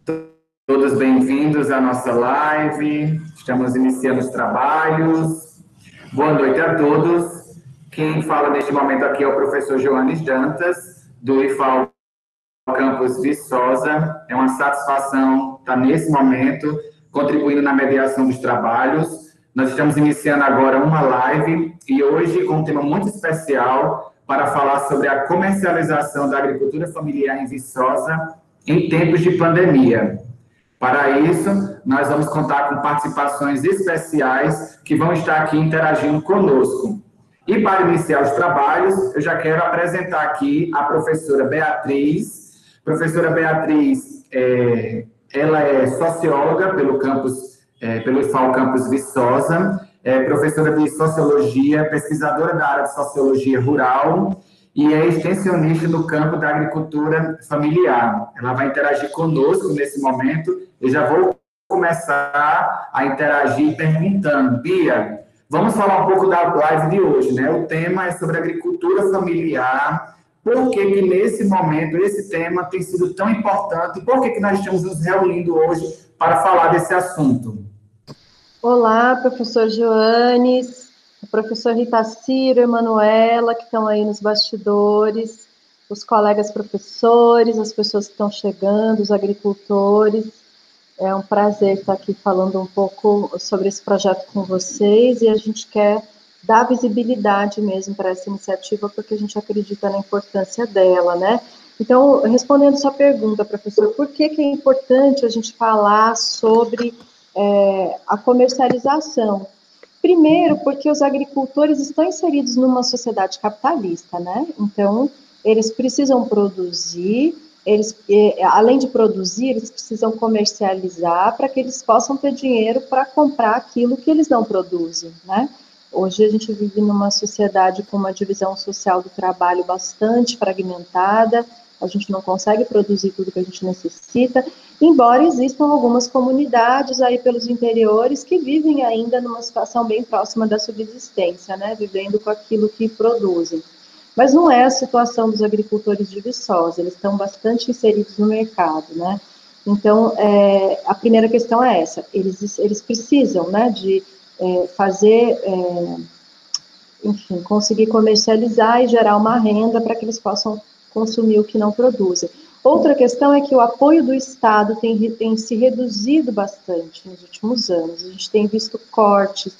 Todos bem-vindos à nossa live. Estamos iniciando os trabalhos. Boa noite a todos. Quem fala neste momento aqui é o professor Joanes Dantas, do IFAL Campus Viçosa. É uma satisfação estar nesse momento contribuindo na mediação dos trabalhos. Nós estamos iniciando agora uma live e hoje com um tema muito especial para falar sobre a comercialização da agricultura familiar em Viçosa em tempos de pandemia. Para isso, nós vamos contar com participações especiais que vão estar aqui interagindo conosco. E para iniciar os trabalhos, eu já quero apresentar aqui a professora Beatriz. Professora Beatriz, ela é socióloga pelo IFAL Campus Viçosa, é professora de Sociologia, pesquisadora da área de Sociologia Rural e é extensionista no campo da agricultura familiar. Ela vai interagir conosco nesse momento. Eu já vou começar a interagir perguntando, Bia, vamos falar um pouco da live de hoje, né? O tema é sobre agricultura familiar. Por que nesse momento esse tema tem sido tão importante? Por que nós estamos nos reunindo hoje para falar desse assunto? Olá, professor Joanes, professor Ritaciro, Emanuela, que estão aí nos bastidores, os colegas professores, as pessoas que estão chegando, os agricultores. É um prazer estar aqui falando um pouco sobre esse projeto com vocês e a gente quer dar visibilidade mesmo para essa iniciativa porque a gente acredita na importância dela, né? Então, respondendo sua pergunta, professor, por que é importante a gente falar sobre a comercialização? Primeiro, porque os agricultores estão inseridos numa sociedade capitalista, né? Então, eles precisam produzir, além de produzir, eles precisam comercializar para que eles possam ter dinheiro para comprar aquilo que eles não produzem, né? Hoje a gente vive numa sociedade com uma divisão social do trabalho bastante fragmentada, a gente não consegue produzir tudo que a gente necessita, embora existam algumas comunidades aí pelos interiores que vivem ainda numa situação bem próxima da subsistência, né, vivendo com aquilo que produzem. Mas não é a situação dos agricultores de Viçosa, eles estão bastante inseridos no mercado, né. Então, a primeira questão é essa, eles precisam, né, de fazer, enfim, conseguir comercializar e gerar uma renda para que eles possam consumir o que não produzem. Outra questão é que o apoio do Estado tem se reduzido bastante nos últimos anos. A gente tem visto cortes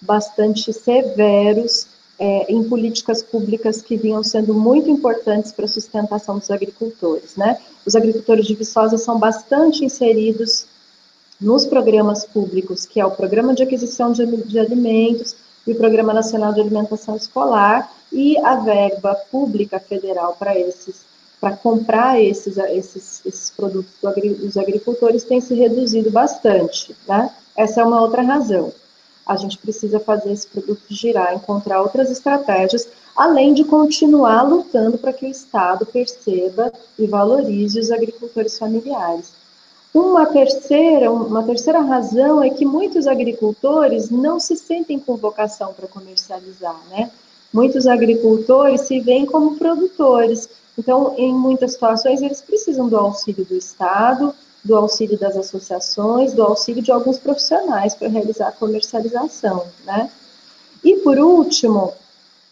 bastante severos em políticas públicas que vinham sendo muito importantes para a sustentação dos agricultores, né? Os agricultores de Viçosa são bastante inseridos nos programas públicos, que é o Programa de Aquisição de Alimentos e o Programa Nacional de Alimentação Escolar, e a verba pública federal para comprar esses produtos dos agricultores tem se reduzido bastante, né? Essa é uma outra razão. A gente precisa fazer esse produto girar, encontrar outras estratégias, além de continuar lutando para que o Estado perceba e valorize os agricultores familiares. Uma terceira razão é que muitos agricultores não se sentem com vocação para comercializar, né? Muitos agricultores se veem como produtores, então, em muitas situações, eles precisam do auxílio do Estado, do auxílio das associações, do auxílio de alguns profissionais para realizar a comercialização, né? E, por último,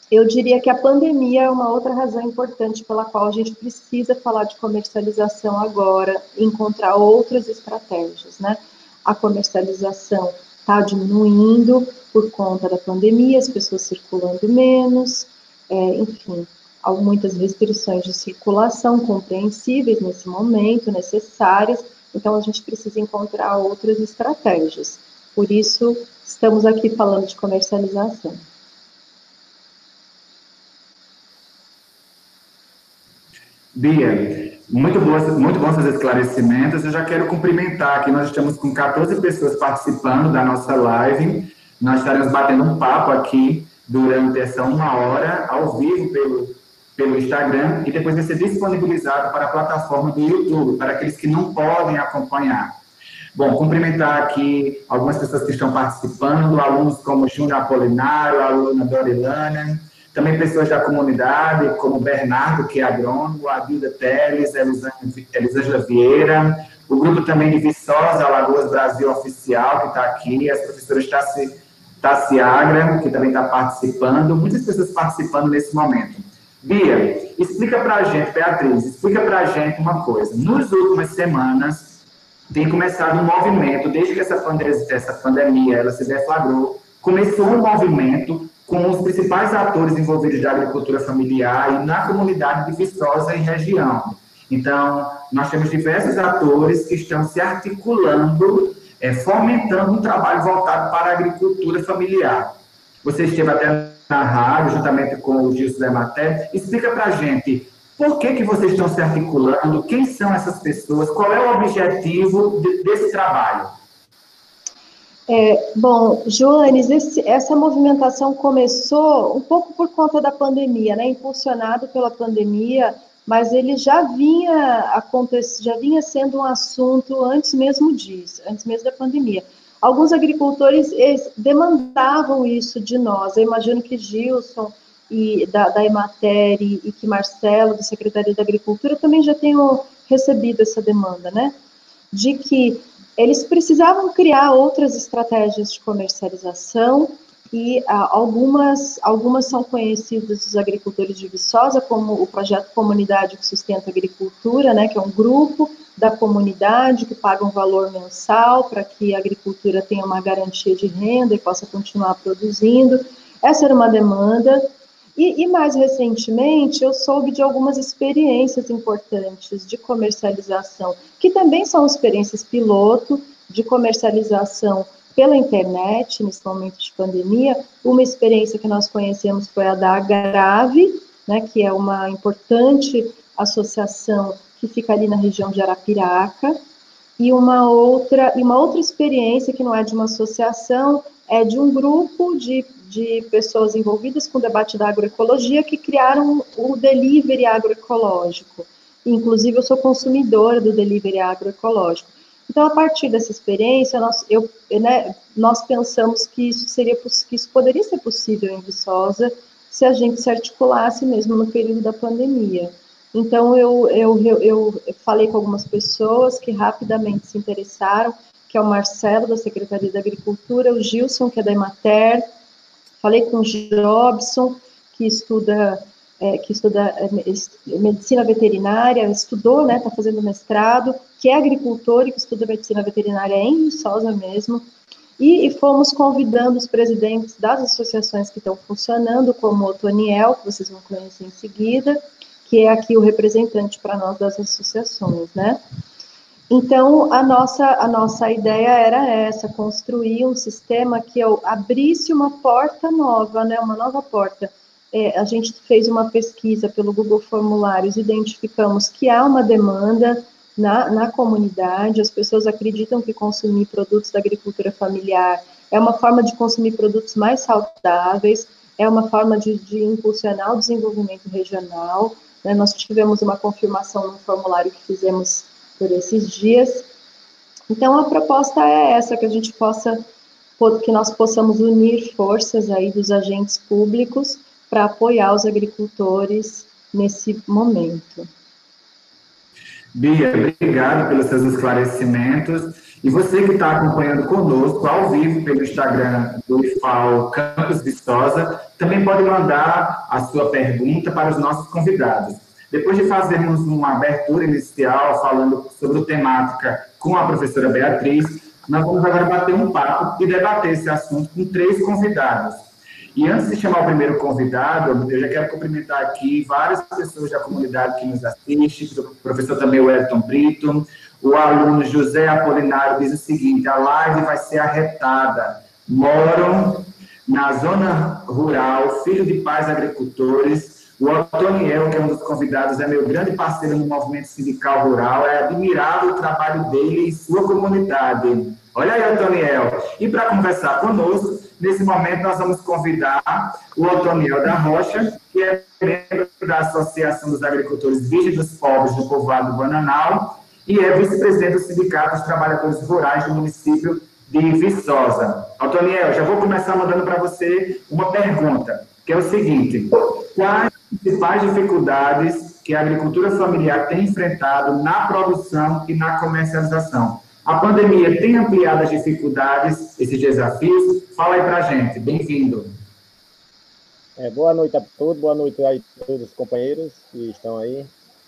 eu diria que a pandemia é uma outra razão importante pela qual a gente precisa falar de comercialização agora, encontrar outras estratégias, né? A comercialização está diminuindo por conta da pandemia, as pessoas circulando menos, enfim, há muitas restrições de circulação compreensíveis nesse momento, necessárias, então a gente precisa encontrar outras estratégias. Por isso, estamos aqui falando de comercialização. Bia, muito bons seus esclarecimentos. Eu já quero cumprimentar aqui, nós estamos com 14 pessoas participando da nossa live. Nós estaremos batendo um papo aqui durante essa 1 hora, ao vivo pelo Instagram, e depois vai ser disponibilizado para a plataforma do YouTube, para aqueles que não podem acompanhar. Bom, cumprimentar aqui algumas pessoas que estão participando, alunos como Júnior Apolinário, a aluna Dorilana, também pessoas da comunidade, como Bernardo, que é agrônomo, a Dilda Teles, Elisângela Vieira, o grupo também de Viçosa, Alagoas Brasil Oficial, que está aqui, as professoras Tassi Agra, que também está participando, muitas pessoas participando nesse momento. Bia, explica para a gente, Beatriz, explica para a gente uma coisa. Nas últimas semanas, tem começado um movimento, desde que essa pandemia ela se deflagrou, começou um movimento com os principais atores envolvidos da agricultura familiar e na comunidade de Viçosa e região. Então, nós temos diversos atores que estão se articulando, fomentando um trabalho voltado para a agricultura familiar. Você esteve até na rádio, juntamente com o Gilson da Emater. Explica para a gente por que vocês estão se articulando, quem são essas pessoas, qual é o objetivo desse trabalho? Bom, Joanes, essa movimentação começou um pouco por conta da pandemia, né? Impulsionado pela pandemia, mas ele já vinha sendo um assunto antes mesmo da pandemia. Alguns agricultores demandavam isso de nós. Eu imagino que Gilson da Emater e que Marcelo, da Secretaria da Agricultura, também já tenham recebido essa demanda, né? De que eles precisavam criar outras estratégias de comercialização e algumas são conhecidas dos agricultores de Viçosa, como o projeto Comunidade que Sustenta a Agricultura, né, que é um grupo da comunidade que paga um valor mensal para que a agricultura tenha uma garantia de renda e possa continuar produzindo. Essa era uma demanda. E mais recentemente, eu soube de algumas experiências importantes de comercialização, que também são experiências piloto de comercialização pela internet, nesse momento de pandemia. Uma experiência que nós conhecemos foi a da Agrave, né, que é uma importante associação que fica ali na região de Arapiraca, e uma outra experiência que não é de uma associação, é de um grupo de pessoas envolvidas com o debate da agroecologia que criaram o delivery agroecológico. Inclusive, eu sou consumidora do delivery agroecológico. Então, a partir dessa experiência, nós pensamos que isso poderia ser possível em Viçosa se a gente se articulasse mesmo no período da pandemia. Então, eu falei com algumas pessoas que rapidamente se interessaram, que é o Marcelo, da Secretaria da Agricultura, o Gilson, que é da Emater. Falei com o Jobson, que estuda medicina veterinária, estudou, né, está fazendo mestrado, que é agricultor e que estuda medicina veterinária em Viçosa mesmo, e fomos convidando os presidentes das associações que estão funcionando, como o Otoniel, que vocês vão conhecer em seguida, que é aqui o representante para nós das associações, né? Então, a nossa ideia era essa, construir um sistema que abrisse uma porta nova, né, uma nova porta. A gente fez uma pesquisa pelo Google Formulários, identificamos que há uma demanda na comunidade, as pessoas acreditam que consumir produtos da agricultura familiar é uma forma de consumir produtos mais saudáveis, é uma forma de impulsionar o desenvolvimento regional, né? Nós tivemos uma confirmação no formulário que fizemos por esses dias. Então, a proposta é essa, que nós possamos unir forças aí dos agentes públicos para apoiar os agricultores nesse momento. Bia, obrigado pelos seus esclarecimentos. E você que está acompanhando conosco, ao vivo, pelo Instagram do IFAO Campus Viçosa, também pode mandar a sua pergunta para os nossos convidados. Depois de fazermos uma abertura inicial falando sobre a temática com a professora Beatriz, nós vamos agora bater um papo e debater esse assunto com 3 convidados. E antes de chamar o primeiro convidado, eu já quero cumprimentar aqui várias pessoas da comunidade que nos assiste, o professor também Wellington Brito, o aluno José Apolinário diz o seguinte: a live vai ser arretada. Moram na zona rural, filho de pais agricultores. O Otoniel, que é um dos convidados, é meu grande parceiro no movimento sindical rural, é admirável o trabalho dele e sua comunidade. Olha aí, Otoniel. E para conversar conosco, nesse momento nós vamos convidar o Otoniel da Rocha, que é membro da Associação dos Agricultores Virgens dos Pobres do Povoado do Bananal e é vice-presidente do Sindicato dos Trabalhadores Rurais do município de Viçosa. Otoniel, já vou começar mandando para você uma pergunta, que é o seguinte: quais as principais dificuldades que a agricultura familiar tem enfrentado na produção e na comercialização. A pandemia tem ampliado as dificuldades, esses desafios? Fala aí para a gente, bem-vindo. Boa noite a todos, boa noite a todos os companheiros que estão aí,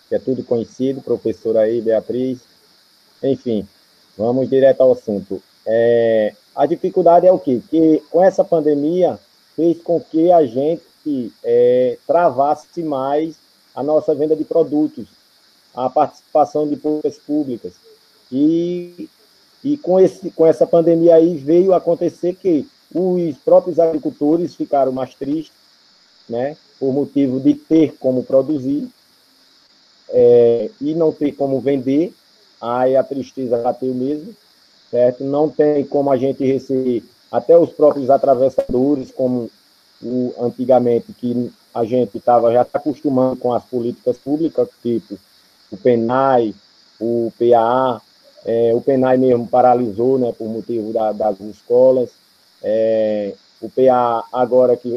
que é tudo conhecido, professora aí, Beatriz, enfim, vamos direto ao assunto. A dificuldade é o quê? Que com essa pandemia fez com que a gente travasse mais a nossa venda de produtos, a participação de políticas públicas. E com essa pandemia aí veio acontecer que os próprios agricultores ficaram mais tristes, né, por motivo de ter como produzir e não ter como vender. Aí a tristeza bateu mesmo, certo? Não tem como a gente receber até os próprios atravessadores, como antigamente, que a gente estava já acostumando com as políticas públicas, tipo o PENAI, o PAA, o PENAI mesmo paralisou, né, por motivo das escolas, o PAA agora que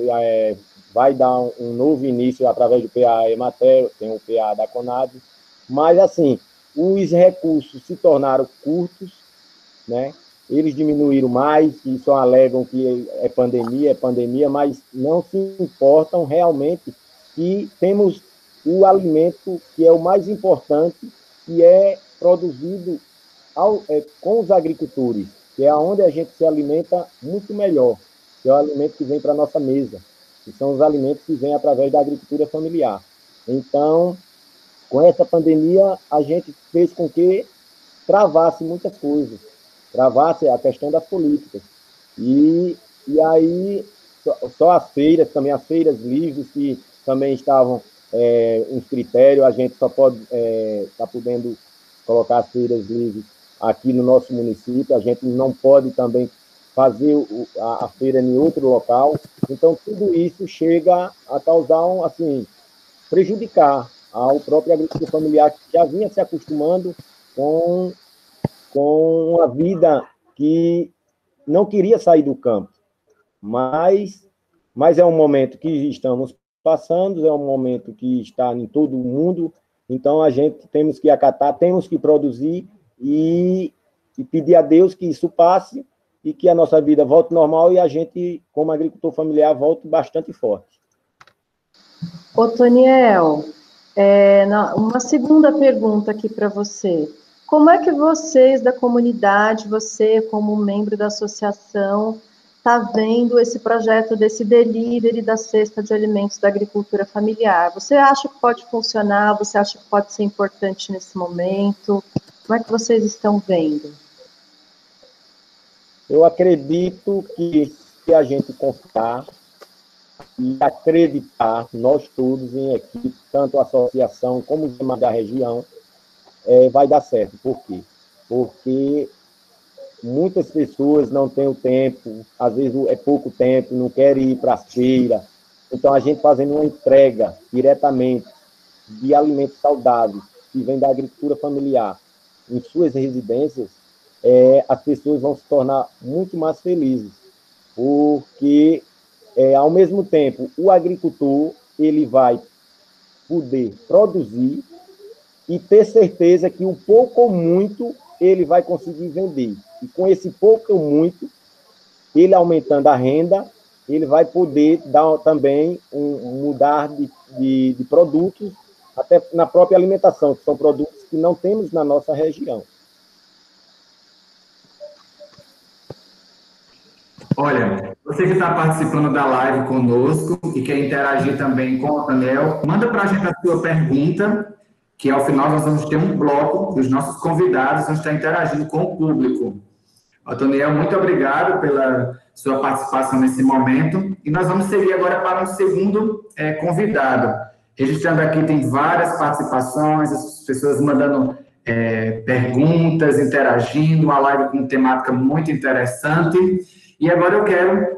vai dar um novo início através do PAA Emater, tem o PAA da Conab, mas assim, os recursos se tornaram curtos, né? Eles diminuíram mais, e só alegam que é pandemia, mas não se importam realmente que temos o alimento que é o mais importante, que é produzido com os agricultores, que é onde a gente se alimenta muito melhor, que é o alimento que vem para a nossa mesa, que são os alimentos que vêm através da agricultura familiar. Então, com essa pandemia, a gente fez com que travasse muitas coisas, travasse a questão das políticas. E aí, só as feiras, também as feiras livres, que também estavam uns critérios, a gente só pode estar podendo colocar as feiras livres aqui no nosso município, a gente não pode também fazer a feira em outro local. Então, tudo isso chega a causar, prejudicar ao próprio agricultor familiar, que já vinha se acostumando com uma vida que não queria sair do campo. Mas é um momento que estamos passando, é um momento que está em todo o mundo, então a gente temos que acatar, temos que produzir e pedir a Deus que isso passe e que a nossa vida volte normal e a gente, como agricultor familiar, volte bastante forte. Otoniel, uma segunda pergunta aqui para você. Como é que vocês da comunidade, você como membro da associação, está vendo esse projeto desse delivery da cesta de alimentos da agricultura familiar? Você acha que pode funcionar? Você acha que pode ser importante nesse momento? Como é que vocês estão vendo? Eu acredito que se a gente confiar e acreditar, nós todos em equipe, tanto a associação como os demais da região, vai dar certo. Por quê? Porque muitas pessoas não têm o tempo, às vezes é pouco tempo, não querem ir para a feira. Então, a gente fazendo uma entrega diretamente de alimentos saudáveis, que vem da agricultura familiar, em suas residências, as pessoas vão se tornar muito mais felizes, porque, ao mesmo tempo, o agricultor ele vai poder produzir e ter certeza que o pouco ou muito ele vai conseguir vender. E com esse pouco ou muito, ele aumentando a renda, ele vai poder dar também mudar de produtos, até na própria alimentação, que são produtos que não temos na nossa região. Olha, você que está participando da live conosco e quer interagir também com o Otoniel, manda para a gente a sua pergunta, que ao final nós vamos ter um bloco dos nossos convidados, vão estar interagindo com o público. Otoniel, muito obrigado pela sua participação nesse momento. E nós vamos seguir agora para um segundo convidado. Registrando aqui, tem várias participações, as pessoas mandando perguntas, interagindo, uma live com temática muito interessante. E agora eu quero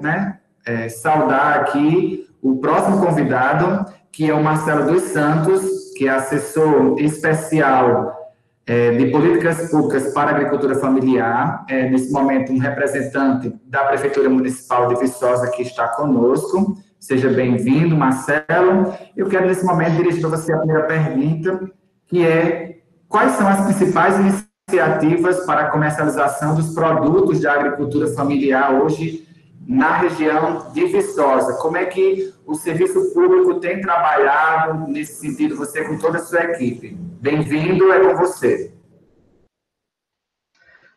saudar aqui o próximo convidado, que é o Marcelo dos Santos, que é assessor especial de políticas públicas para a agricultura familiar, nesse momento um representante da Prefeitura Municipal de Viçosa que está conosco. Seja bem-vindo, Marcelo. Eu quero, nesse momento, dirigir para você a primeira pergunta, que é: quais são as principais iniciativas para a comercialização dos produtos da agricultura familiar hoje na região de Viçosa? Como é que o serviço público tem trabalhado nesse sentido, você com toda a sua equipe? Bem-vindo, é com você.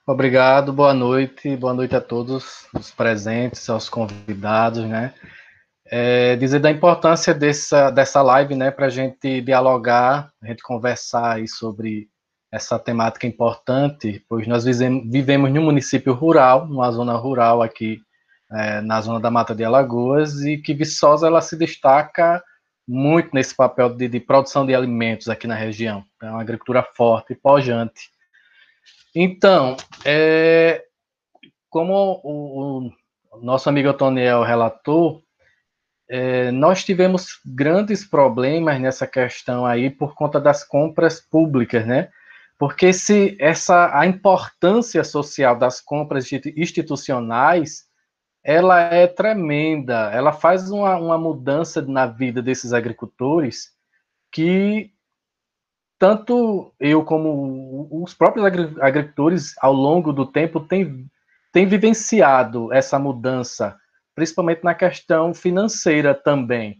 Obrigado, boa noite a todos os presentes, aos convidados, né? Dizer da importância dessa live, né, para a gente dialogar, a gente conversar aí sobre essa temática importante, pois nós vivemos num município rural, numa zona rural aqui, na zona da Mata de Alagoas, e que Viçosa ela se destaca muito nesse papel de produção de alimentos aqui na região. É uma agricultura forte e pujante. Então, como o nosso amigo Otoniel relatou, nós tivemos grandes problemas nessa questão aí por conta das compras públicas, né? Porque a importância social das compras institucionais, ela é tremenda, ela faz uma mudança na vida desses agricultores que tanto eu como os próprios agricultores, ao longo do tempo, têm vivenciado essa mudança, principalmente na questão financeira também.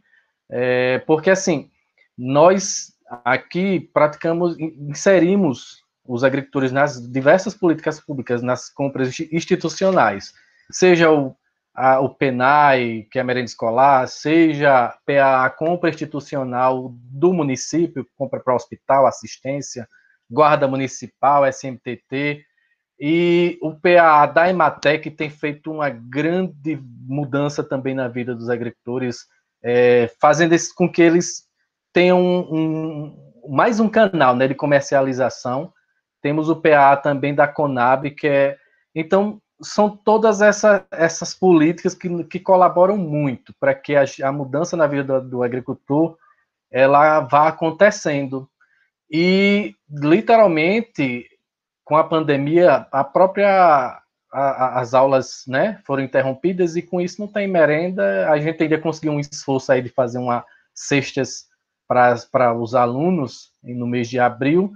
Porque, assim, nós aqui inserimos os agricultores nas diversas políticas públicas, nas compras institucionais, seja o PENAE, que é a merenda escolar, seja a compra institucional do município, compra para hospital, assistência, guarda municipal, SMTT, e o PAA da EMATEC tem feito uma grande mudança também na vida dos agricultores, fazendo com que eles tenham mais um canal, né, de comercialização. Temos o PAA também da CONAB, então, são todas essas políticas que colaboram muito para que a mudança na vida do agricultor ela vá acontecendo. E, literalmente, com a pandemia, as aulas, né, foram interrompidas, e com isso não tem merenda. A gente ainda conseguiu um esforço aí de fazer cestas para os alunos no mês de abril,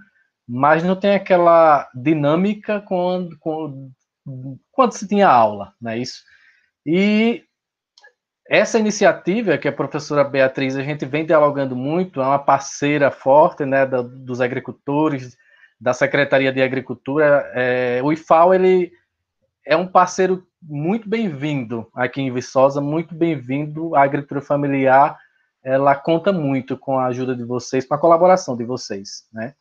mas não tem aquela dinâmica quando se tinha aula, não é isso? E essa iniciativa, que a professora Beatriz, a gente vem dialogando muito, é uma parceira forte, né, dos agricultores, da Secretaria de Agricultura. O IFAO, ele é um parceiro muito bem-vindo aqui em Viçosa, muito bem-vindo. A agricultura familiar, ela conta muito com a ajuda de vocês, com a colaboração de vocês, né?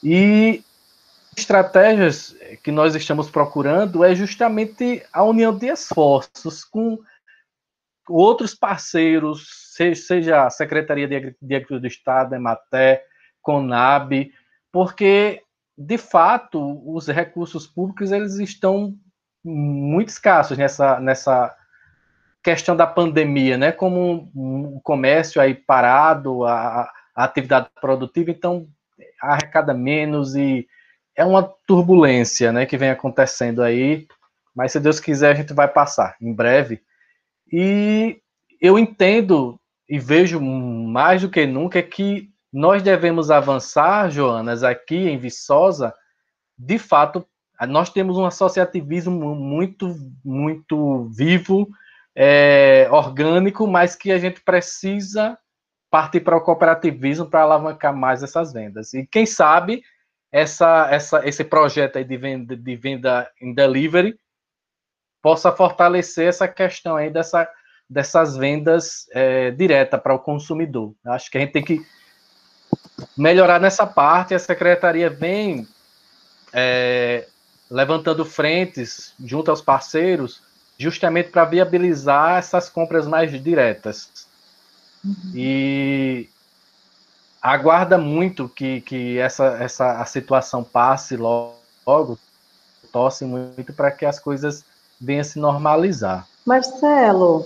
E estratégias que nós estamos procurando é justamente a união de esforços com outros parceiros, seja a Secretaria de Agricultura do Estado, EMATEC, CONAB, porque, de fato, os recursos públicos eles estão muito escassos nessa questão da pandemia, né? Como o comércio aí parado, a atividade produtiva, então arrecada menos, e é uma turbulência, né, que vem acontecendo aí, mas se Deus quiser a gente vai passar em breve. E eu entendo e vejo mais do que nunca que nós devemos avançar, Joanas, aqui em Viçosa. De fato, nós temos um associativismo muito, muito vivo, orgânico, mas que a gente precisa partir para o cooperativismo para alavancar mais essas vendas. E quem sabe esse projeto aí de venda em delivery possa fortalecer essa questão aí dessas vendas diretas para o consumidor. Acho que a gente tem que melhorar nessa parte. A secretaria vem levantando frentes junto aos parceiros, justamente para viabilizar essas compras mais diretas. E aguarda muito que a situação passe logo, torce muito para que as coisas venham a se normalizar. Marcelo,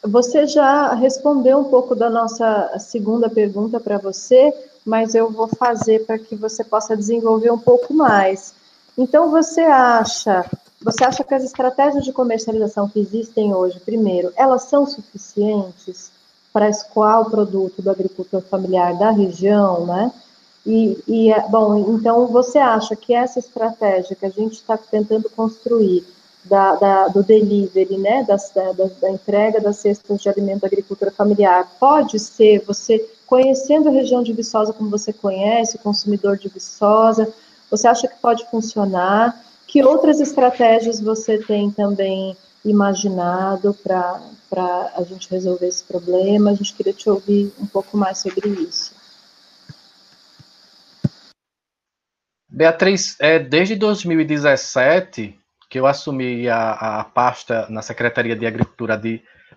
você já respondeu um pouco da nossa segunda pergunta para você, mas eu vou fazer para que você possa desenvolver um pouco mais. Então, você acha você acha que as estratégias de comercialização que existem hoje, primeiro, elas são suficientes para escoar o produto do agricultor familiar da região, né? Bom, então você acha que essa estratégia que a gente está tentando construir do delivery, né, da entrega das cestas de alimento da agricultura familiar, pode ser, você conhecendo a região de Viçosa como você conhece, o consumidor de Viçosa, você acha que pode funcionar? Que outras estratégias você tem também imaginado para a gente resolver esse problema? A gente queria te ouvir um pouco mais sobre isso. Beatriz, desde 2017 que eu assumi a pasta na Secretaria de Agricultura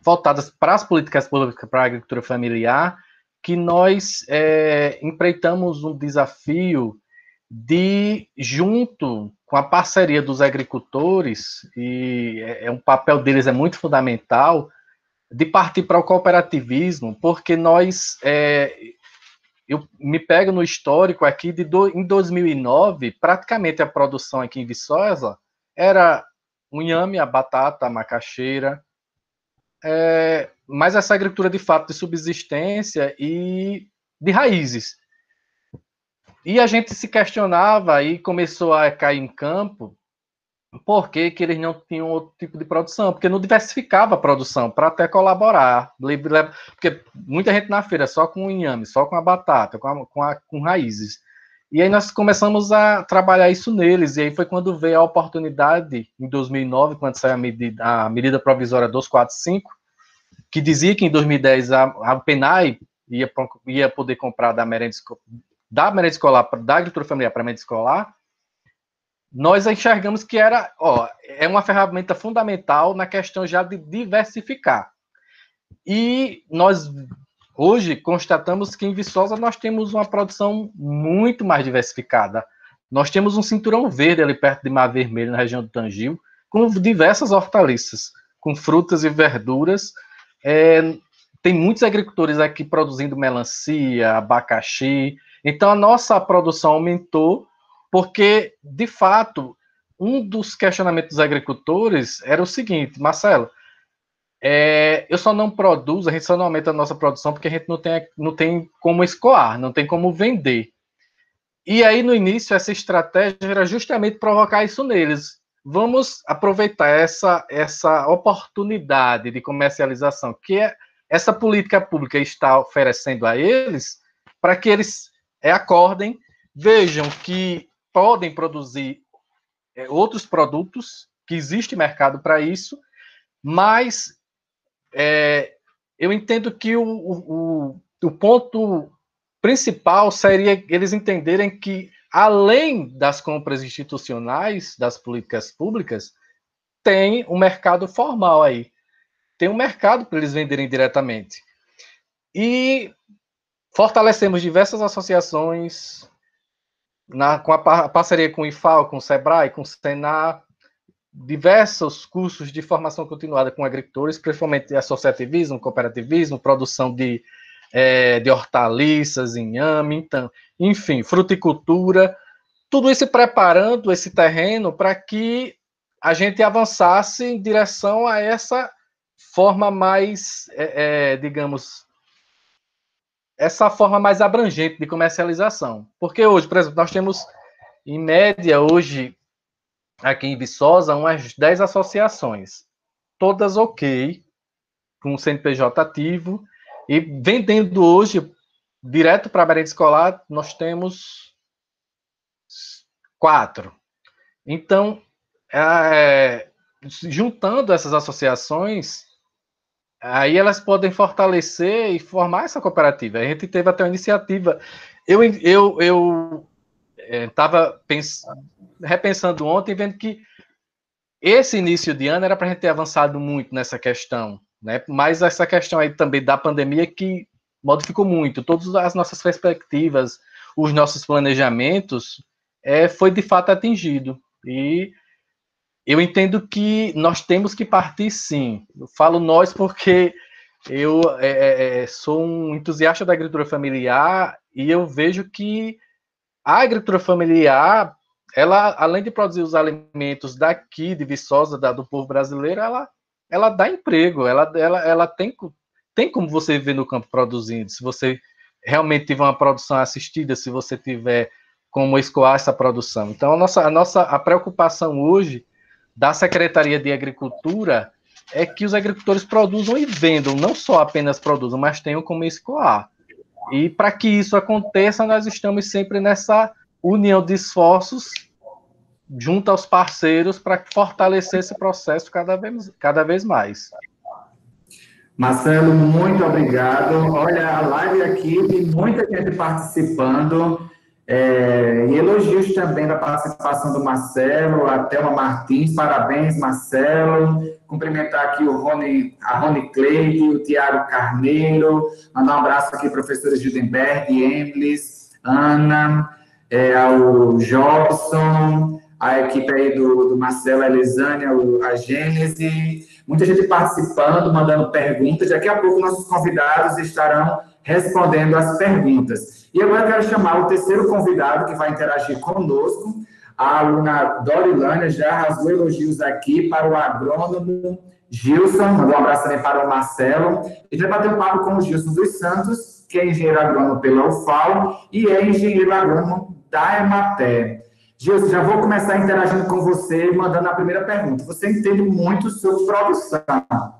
voltadas para as políticas públicas para a agricultura familiar, que nós empreitamos um desafio de, junto com a parceria dos agricultores, e um papel deles é muito fundamental, de partir para o cooperativismo, porque eu me pego no histórico aqui, em 2009, praticamente a produção aqui em Viçosa era o inhame, a batata, a macaxeira, mas essa agricultura de fato de subsistência e de raízes. E a gente se questionava e começou a cair em campo por que eles não tinham outro tipo de produção, porque não diversificava a produção para até colaborar, porque muita gente na feira só com o inhame, só com a batata, com raízes. E aí nós começamos a trabalhar isso neles, e aí foi quando veio a oportunidade, em 2009, quando saiu a medida provisória 245, que dizia que em 2010 a PENAI ia poder comprar da merenda escolar, da agricultura familiar para a merenda escolar. Nós enxergamos que é uma ferramenta fundamental na questão já de diversificar. E nós, hoje, constatamos que em Viçosa nós temos uma produção muito mais diversificada. Nós temos um cinturão verde ali perto de Mar Vermelho, na região do Tangil, com diversas hortaliças, com frutas e verduras. Tem muitos agricultores aqui produzindo melancia, abacaxi. Então, a nossa produção aumentou, porque, de fato, um dos questionamentos dos agricultores era o seguinte: Marcelo, eu só não produzo, a gente só não aumenta a nossa produção porque a gente não tem como escoar, não tem como vender. E aí, no início, essa estratégia era justamente provocar isso neles. Vamos aproveitar essa oportunidade de comercialização que essa política pública está oferecendo a eles, para que eles acordem, vejam que podem produzir outros produtos, que existe mercado para isso, mas eu entendo que o ponto principal seria eles entenderem que, além das compras institucionais, das políticas públicas, tem um mercado formal aí, tem um mercado para eles venderem diretamente. E fortalecemos diversas associações, com a parceria com o IFAO, com o SEBRAE, com o SENAR, diversos cursos de formação continuada com agricultores, principalmente associativismo, cooperativismo, produção de hortaliças, inhame, então, enfim, fruticultura, tudo isso preparando esse terreno para que a gente avançasse em direção a essa forma mais, digamos, essa forma mais abrangente de comercialização. Porque hoje, por exemplo, nós temos, em média, hoje, aqui em Viçosa, umas 10 associações, todas ok, com o CNPJ ativo, e vendendo hoje, direto para a merenda escolar, nós temos 4. Então, juntando essas associações, aí elas podem fortalecer e formar essa cooperativa. A gente teve até uma iniciativa. Eu estava repensando ontem, vendo que esse início de ano era para a gente ter avançado muito nessa questão, né? Mas essa questão aí também da pandemia que modificou muito todas as nossas perspectivas, os nossos planejamentos, foi de fato atingido. E eu entendo que nós temos que partir, sim. Eu falo nós porque eu sou um entusiasta da agricultura familiar e eu vejo que a agricultura familiar ela, além de produzir os alimentos daqui, de Viçosa, do povo brasileiro, ela dá emprego, ela tem como você viver no campo produzindo, se você realmente tiver uma produção assistida, se você tiver como escoar essa produção. Então, a preocupação hoje da Secretaria de Agricultura é que os agricultores produzam e vendam, não só apenas produzam, mas tenham como escoar. E para que isso aconteça, nós estamos sempre nessa união de esforços junto aos parceiros para fortalecer esse processo cada vez mais. Marcelo, muito obrigado. Olha, a live aqui tem muita gente participando, e elogios também da participação do Marcelo, a Thelma Martins, parabéns, Marcelo. Cumprimentar aqui a Rony Cleide, o Tiago Carneiro, mandar um abraço aqui, professores Judenberg, Emlis, Ana, ao Jobson, a equipe aí do Marcelo, a Elisânia, a Gênese, muita gente participando, mandando perguntas. Daqui a pouco nossos convidados estarão respondendo as perguntas. E agora eu quero chamar o terceiro convidado que vai interagir conosco, a aluna Dorilânia, já rasgou elogios aqui para o agrônomo Gilson, mandou um abraço também para o Marcelo. A gente vai bater um papo com o Gilson dos Santos, que é engenheiro agrônomo pela UFAL e é engenheiro agrônomo da Emater. Gilson, já vou começar interagindo com você, mandando a primeira pergunta. Você entende muito sobre produção,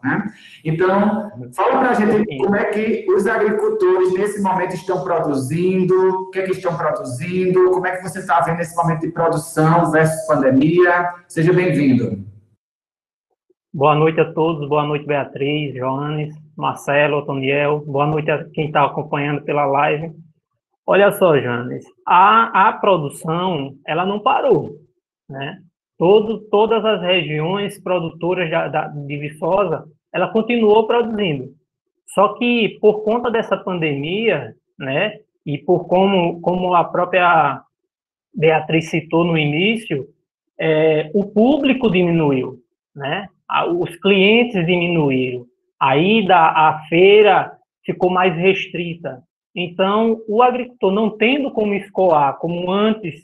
né? Então, fala para a gente como é que os agricultores, nesse momento, estão produzindo, o que é que estão produzindo, como é que você está vendo esse momento de produção versus pandemia. Seja bem-vindo. Boa noite a todos, boa noite, Beatriz, Joanes, Marcelo, Otoniel, boa noite a quem está acompanhando pela live. Olha só, Joanes, a produção, ela não parou, né? Todas as regiões produtoras de Viçosa, ela continuou produzindo. Só que, por conta dessa pandemia, né, e por como a própria Beatriz citou no início, o público diminuiu, né? Os clientes diminuíram. A ida à feira ficou mais restrita. Então, o agricultor, não tendo como escoar, como antes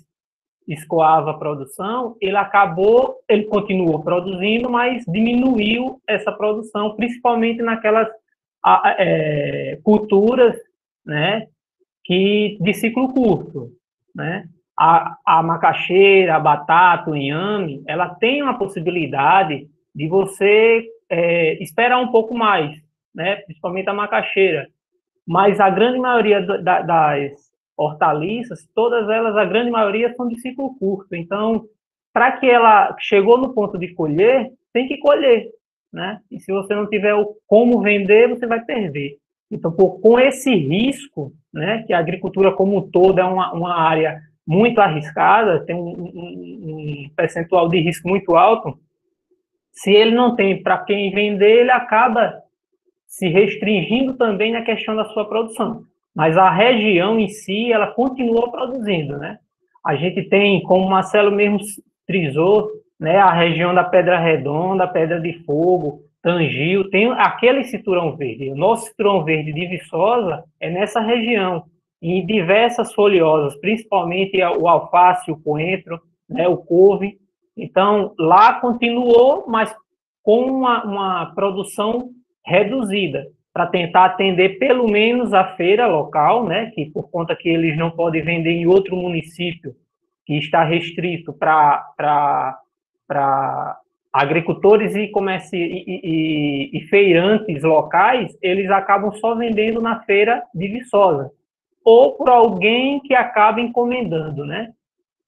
escoava a produção, ele continuou produzindo, mas diminuiu essa produção, principalmente naquelas culturas, né, de ciclo curto, né? A macaxeira, a batata, o inhame, ela tem uma possibilidade de você esperar um pouco mais, né, principalmente a macaxeira. Mas a grande maioria das hortaliças, todas elas, a grande maioria são de ciclo curto. Então, para que ela chegou no ponto de colher, tem que colher, né? E se você não tiver como vender, você vai perder. Então, com esse risco, né, que a agricultura como um todo é uma área muito arriscada, tem um percentual de risco muito alto, se ele não tem para quem vender, ele acaba se restringindo também na questão da sua produção. Mas a região em si, ela continuou produzindo, né? A gente tem, como o Marcelo mesmo frisou, né, a região da Pedra Redonda, Pedra de Fogo, Tangil, tem aquele cinturão verde. O nosso cinturão verde de Viçosa é nessa região, em diversas folhosas, principalmente o alface, o coentro, né, o couve. Então, lá continuou, mas com uma produção reduzida, para tentar atender pelo menos a feira local, né, que por conta que eles não podem vender em outro município, que está restrito para agricultores e feirantes locais, eles acabam só vendendo na feira de Viçosa, ou por alguém que acaba encomendando, né?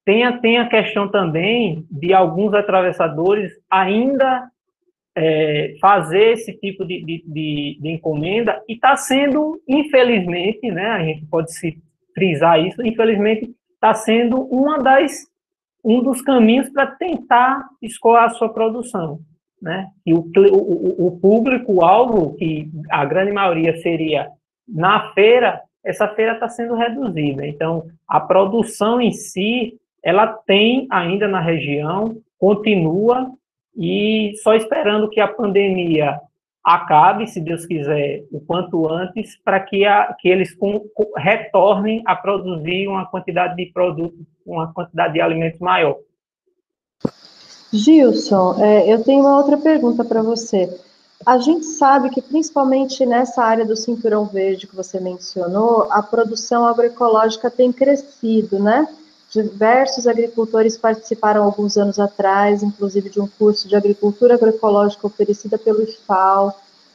Tem a questão também de alguns atravessadores ainda fazer esse tipo de encomenda, e está sendo, infelizmente, né, a gente pode se frisar isso, infelizmente, está sendo um dos caminhos para tentar escoar a sua produção, né? E o público-alvo, que a grande maioria seria na feira, essa feira está sendo reduzida. Então, a produção em si, ela tem ainda na região, continua, e só esperando que a pandemia acabe, se Deus quiser, o quanto antes, para que eles retornem a produzir uma quantidade de produtos, uma quantidade de alimentos maior. Gilson, eu tenho uma outra pergunta para você. A gente sabe que, principalmente nessa área do cinturão verde que você mencionou, a produção agroecológica tem crescido, né? Diversos agricultores participaram alguns anos atrás, inclusive de um curso de agricultura agroecológica oferecida pelo IFAO.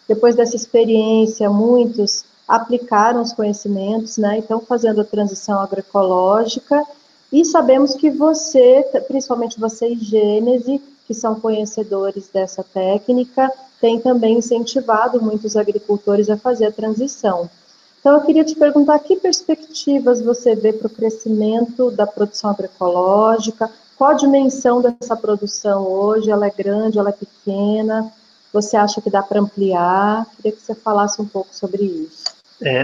Depois dessa experiência, muitos aplicaram os conhecimentos, né? E estão fazendo a transição agroecológica. E sabemos que você, principalmente você e Gênese, que são conhecedores dessa técnica, tem também incentivado muitos agricultores a fazer a transição. Então, eu queria te perguntar que perspectivas você vê para o crescimento da produção agroecológica, qual a dimensão dessa produção hoje, ela é grande, ela é pequena, você acha que dá para ampliar? Queria que você falasse um pouco sobre isso.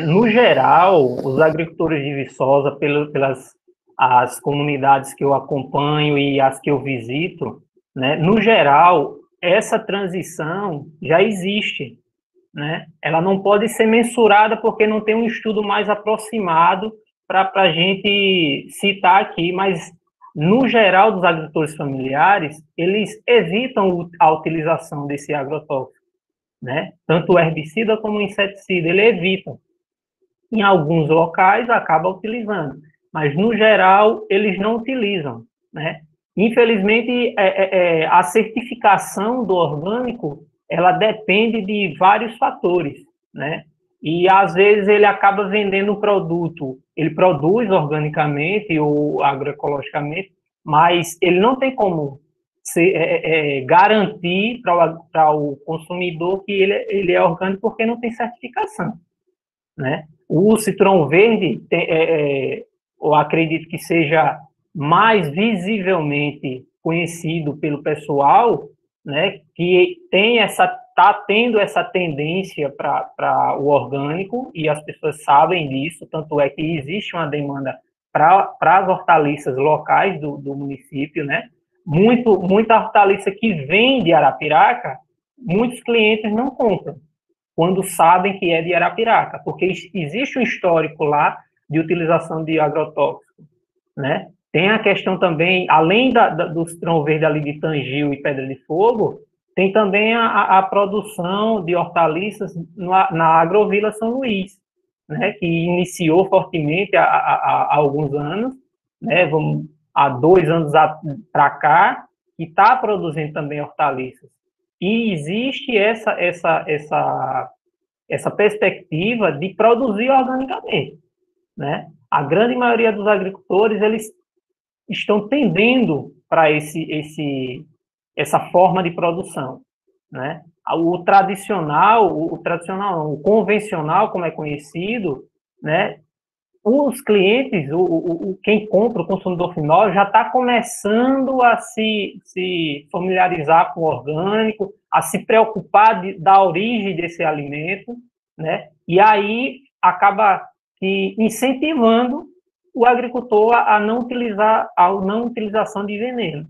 No geral, os agricultores de Viçosa, pelas as comunidades que eu acompanho e as que eu visito, né, no geral, essa transição já existe, né? Ela não pode ser mensurada porque não tem um estudo mais aproximado para a gente citar aqui, mas, no geral, dos agricultores familiares, eles evitam a utilização desse agrotóxico, né? Tanto o herbicida como o inseticida, ele evita. Em alguns locais, acaba utilizando, mas, no geral, eles não utilizam, né? Infelizmente, a certificação do orgânico, ela depende de vários fatores, né? E, às vezes, ele acaba vendendo o produto, ele produz organicamente ou agroecologicamente, mas ele não tem como garantir para o consumidor que ele é orgânico porque não tem certificação, né? O citron verde, eu acredito que seja mais visivelmente conhecido pelo pessoal, né, que está tendo essa tendência para o orgânico, e as pessoas sabem disso, tanto é que existe uma demanda para as hortaliças locais do município, né? Muita hortaliça que vem de Arapiraca, muitos clientes não compram, quando sabem que é de Arapiraca, porque existe um histórico lá de utilização de agrotóxicos, né? Tem a questão também, além do citron verde ali de Tangil e Pedra de Fogo, tem também a produção de hortaliças na Agrovila São Luís, né? Que iniciou fortemente há alguns anos, né? Há 2 anos para cá, e está produzindo também hortaliças. E existe essa perspectiva de produzir organicamente, né? A grande maioria dos agricultores, eles estão tendendo para essa forma de produção, né? O convencional, como é conhecido, né? Os clientes, quem compra, o consumidor final, já está começando a se familiarizar com o orgânico, a se preocupar da origem desse alimento, né? E aí acaba incentivando o agricultor a não utilização de veneno,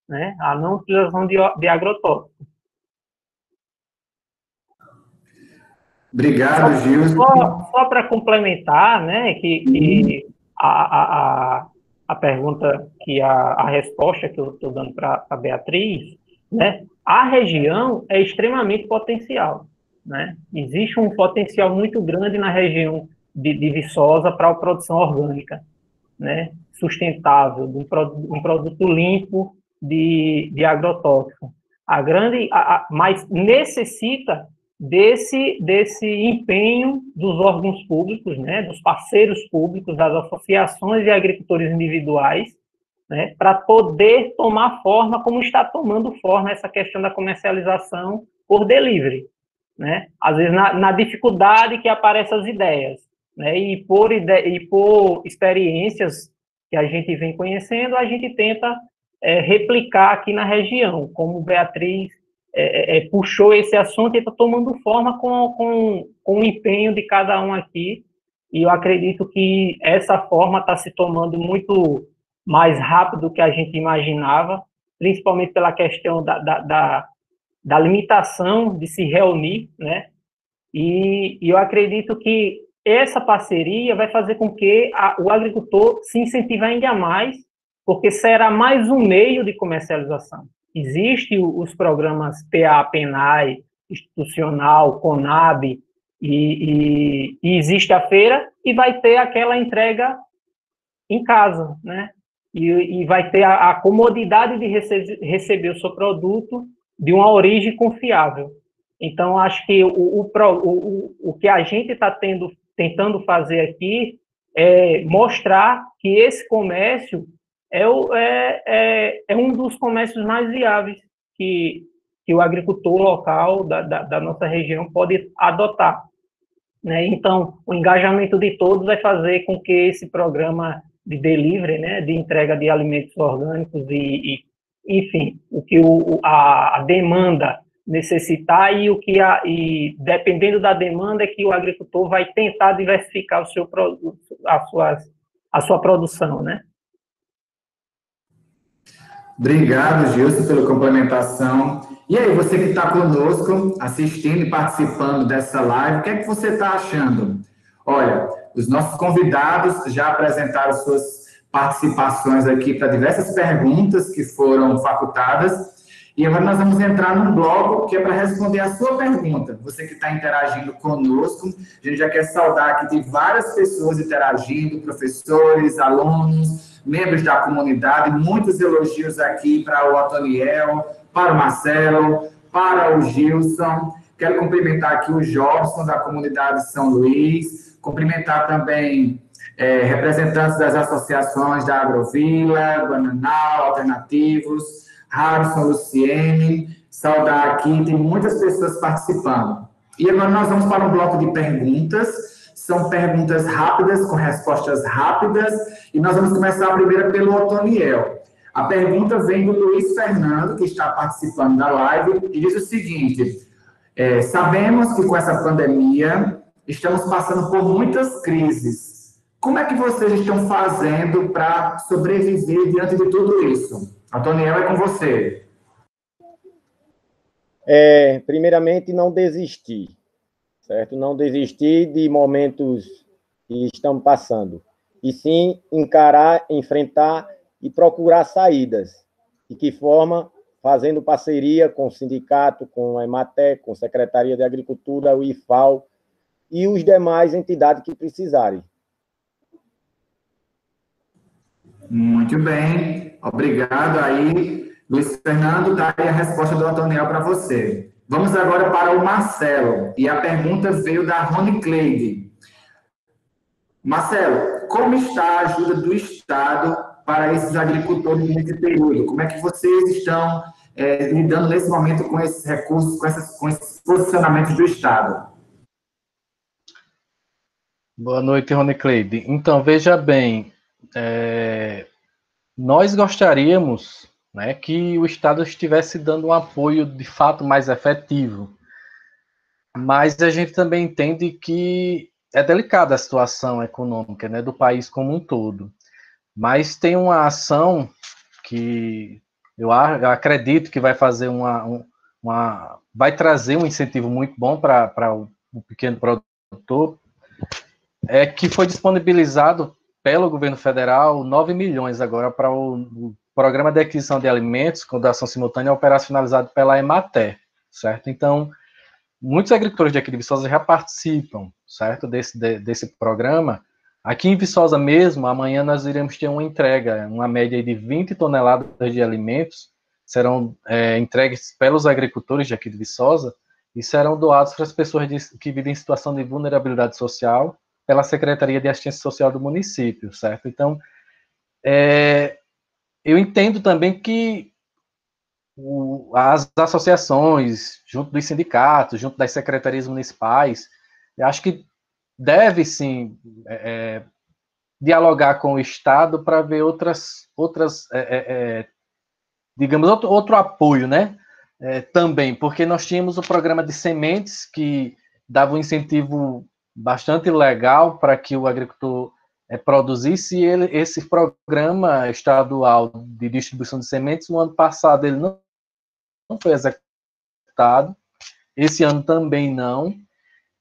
né? A não utilização de agrotóxico. Obrigado, Gilson. Só para complementar, né, que a pergunta, a resposta que eu estou dando para a Beatriz, né, a região é extremamente potencial, né? Existe um potencial muito grande na região de Viçosa para a produção orgânica, né, sustentável, um produto limpo de agrotóxico. Mas necessita desse empenho dos órgãos públicos, né, dos parceiros públicos, das associações de agricultores individuais, né, para poder tomar forma como está tomando forma essa questão da comercialização por delivery, né? Às vezes na dificuldade que aparecem as ideias, né, e por experiências que a gente vem conhecendo, a gente tenta replicar aqui na região, como Beatriz puxou esse assunto e está tomando forma com o empenho de cada um aqui, e eu acredito que essa forma está se tomando muito mais rápido do que a gente imaginava, principalmente pela questão da limitação de se reunir, né? E eu acredito que essa parceria vai fazer com que o agricultor se incentive ainda mais, porque será mais um meio de comercialização. Existem os programas PA, PENAI, institucional, CONAB, e existe a feira, e vai ter aquela entrega em casa, né? E vai ter a comodidade de receber o seu produto de uma origem confiável. Então, acho que o que a gente está tentando fazer aqui é mostrar que esse comércio é um dos comércios mais viáveis que o agricultor local da nossa região pode adotar, né? Então, o engajamento de todos vai fazer com que esse programa de delivery, né, de entrega de alimentos orgânicos enfim, o que a demanda necessitar e dependendo da demanda é que o agricultor vai tentar diversificar o seu produto, a sua produção, né? Obrigado, Gilson, pela complementação. E aí, você que está conosco, assistindo e participando dessa live, o que é que você está achando? Olha, os nossos convidados já apresentaram suas participações aqui para diversas perguntas que foram facultadas. E agora nós vamos entrar num bloco que é para responder a sua pergunta. Você que está interagindo conosco, a gente já quer saudar aqui de várias pessoas interagindo, professores, alunos, membros da comunidade, muitos elogios aqui para o Otoniel, para o Marcelo, para o Gilson. Quero cumprimentar aqui o Jobson, da comunidade São Luís, cumprimentar também representantes das associações da Agrovila, Bananal, Alternativos, Harrison, Luciene, saudar aqui, tem muitas pessoas participando. E agora nós vamos para um bloco de perguntas, são perguntas rápidas, com respostas rápidas, e nós vamos começar a primeira pelo Otoniel. A pergunta vem do Luiz Fernando, que está participando da live, e diz o seguinte: sabemos que com essa pandemia estamos passando por muitas crises. Como é que vocês estão fazendo para sobreviver diante de tudo isso? Otoniel, é com você. Primeiramente, não desistir, certo? Não desistir de momentos que estamos passando, e sim encarar, enfrentar e procurar saídas. De que forma? Fazendo parceria com o sindicato, com a EMATEC, com a Secretaria de Agricultura, o IFAO e os demais entidades que precisarem. Muito bem, obrigado aí, Luiz Fernando, tá aí a resposta do Otoniel para você. Vamos agora para o Marcelo, e a pergunta veio da Rony Cleide. Marcelo, como está a ajuda do Estado para esses agricultores nesse período? Como é que vocês estão lidando nesse momento com esses recursos, com esses posicionamentos do Estado? Boa noite, Rony Cleide. Então, veja bem, nós gostaríamos, né, que o Estado estivesse dando um apoio de fato mais efetivo, mas a gente também entende que é delicada a situação econômica, né, do país como um todo. Mas tem uma ação que eu acredito que vai fazer vai trazer um incentivo muito bom para o pequeno produtor, que foi disponibilizado pelo governo federal 9 milhões agora para o Programa de Aquisição de Alimentos, com doação simultânea, operacionalizado pela EMATER, certo? Então, muitos agricultores de aqui de Viçosa já participam, certo, desse programa. Aqui em Viçosa mesmo, amanhã nós iremos ter uma entrega, uma média de 20 toneladas de alimentos, serão entregues pelos agricultores de aqui de Viçosa e serão doados para as pessoas que vivem em situação de vulnerabilidade social pela Secretaria de Assistência Social do município, certo? Então, eu entendo também que as associações, junto dos sindicatos, junto das secretarias municipais, eu acho que deve, sim, dialogar com o Estado para ver digamos, outro apoio, né? Também, porque nós tínhamos o programa de sementes, que dava um incentivo bastante legal para que o agricultor produzisse, e esse programa estadual de distribuição de sementes, no ano passado, ele não foi executado executado. Esse ano também não.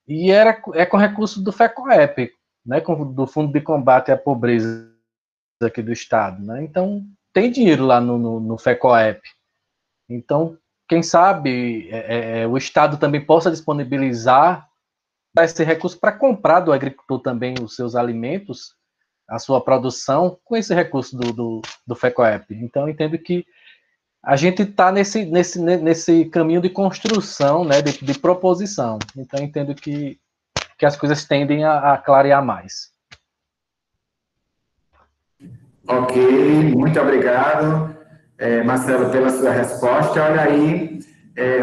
E é com recurso do FECOEP, né, do Fundo de Combate à Pobreza aqui do Estado. Né? Então, tem dinheiro lá no FECOEP. Então, quem sabe o Estado também possa disponibilizar esse recurso para comprar do agricultor também os seus alimentos, a sua produção, com esse recurso do FECOEP. Então, eu entendo que a gente está nesse caminho de construção, né, de proposição. Então, eu entendo que as coisas tendem a clarear mais. Ok, muito obrigado, Marcelo, pela sua resposta. Olha aí,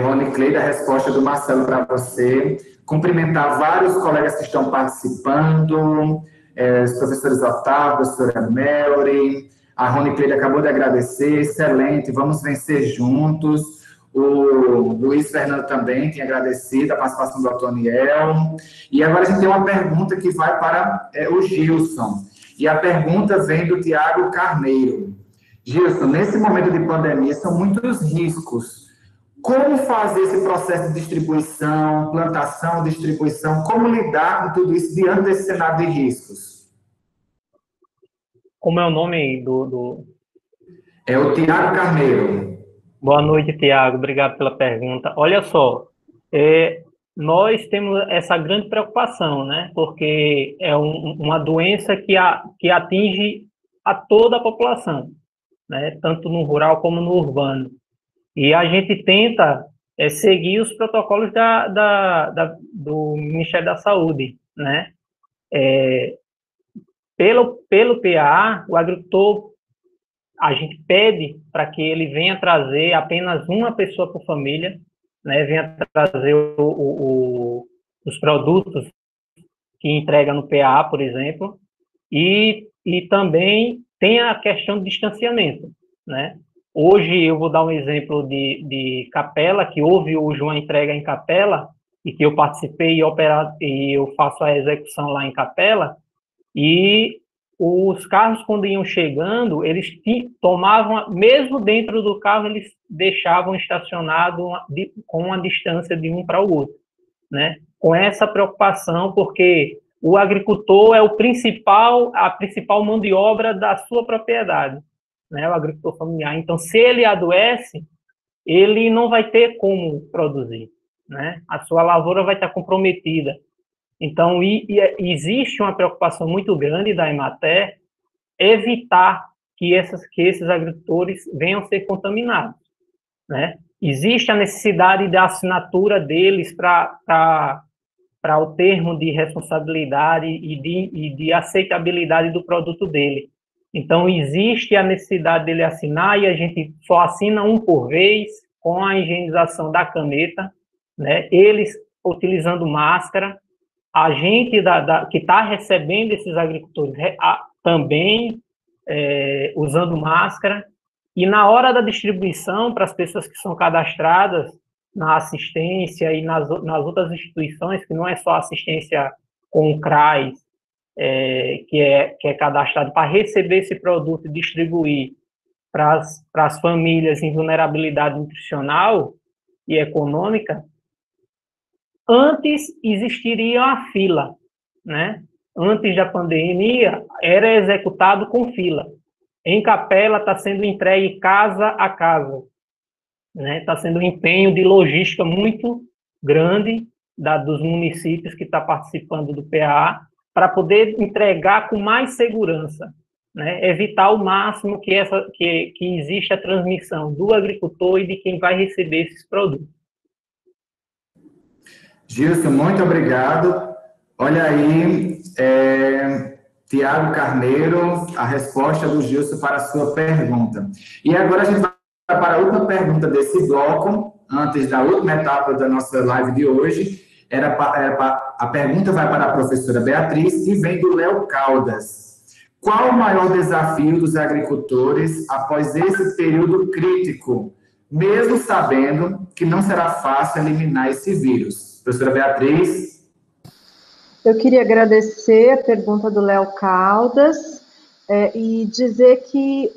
Rony Cleide, a resposta do Marcelo para você. Cumprimentar vários colegas que estão participando, os professores Otávio, a professora Melry, a Rony Cleide acabou de agradecer, excelente, vamos vencer juntos. O Luiz Fernando também tem agradecido a participação do Antoniel. E agora a gente tem uma pergunta que vai para o Gilson. E a pergunta vem do Tiago Carneiro. Gilson, nesse momento de pandemia, são muitos riscos. Como fazer esse processo de distribuição, plantação, distribuição? Como lidar com tudo isso diante desse cenário de riscos? Como é o nome do... É o Tiago Carneiro. Boa noite, Tiago. Obrigado pela pergunta. Olha só, nós temos essa grande preocupação, né? Porque é uma doença que atinge a toda a população, né? Tanto no rural como no urbano. E a gente tenta seguir os protocolos do Ministério da Saúde, né? Pelo PA, o agricultor, a gente pede para que ele venha trazer apenas uma pessoa por família, né? Venha trazer os produtos que entrega no PA, por exemplo, e também tem a questão do distanciamento, né? Hoje eu vou dar um exemplo de Capela, que houve hoje uma entrega em Capela, e que eu participei e eu faço a execução lá em Capela, e os carros, quando iam chegando, eles tomavam, mesmo dentro do carro, eles deixavam estacionado com uma distância de um para o outro, né? Com essa preocupação, porque o agricultor é a principal mão de obra da sua propriedade, né? O agricultor familiar. Então, se ele adoece, ele não vai ter como produzir, né? A sua lavoura vai estar comprometida. Então, existe uma preocupação muito grande da Emater evitar que esses agricultores venham a ser contaminados, né? Existe a necessidade da assinatura deles para o termo de responsabilidade e de aceitabilidade do produto dele. Então, existe a necessidade dele assinar e a gente só assina um por vez com a higienização da caneta, né? Eles utilizando máscara, a gente que está recebendo esses agricultores também usando máscara, e na hora da distribuição para as pessoas que são cadastradas na assistência e nas outras instituições, que não é só assistência com o CRAS, que é cadastrado para receber esse produto e distribuir para as famílias em vulnerabilidade nutricional e econômica, antes existiria a fila, né? Antes da pandemia, era executado com fila. Em Capela, está sendo entregue casa a casa, né? Está sendo um empenho de logística muito grande dos municípios que está participando do PA, para poder entregar com mais segurança, né? Evitar ao máximo que existe a transmissão do agricultor e de quem vai receber esses produtos. Gilson, muito obrigado. Olha aí, Tiago Carneiro, a resposta do Gilson para a sua pergunta. E agora a gente vai para a última pergunta desse bloco, antes da última etapa da nossa live de hoje. A pergunta vai para a professora Beatriz e vem do Léo Caldas. Qual o maior desafio dos agricultores após esse período crítico, mesmo sabendo que não será fácil eliminar esse vírus? Professora Beatriz. Eu queria agradecer a pergunta do Léo Caldas. e dizer que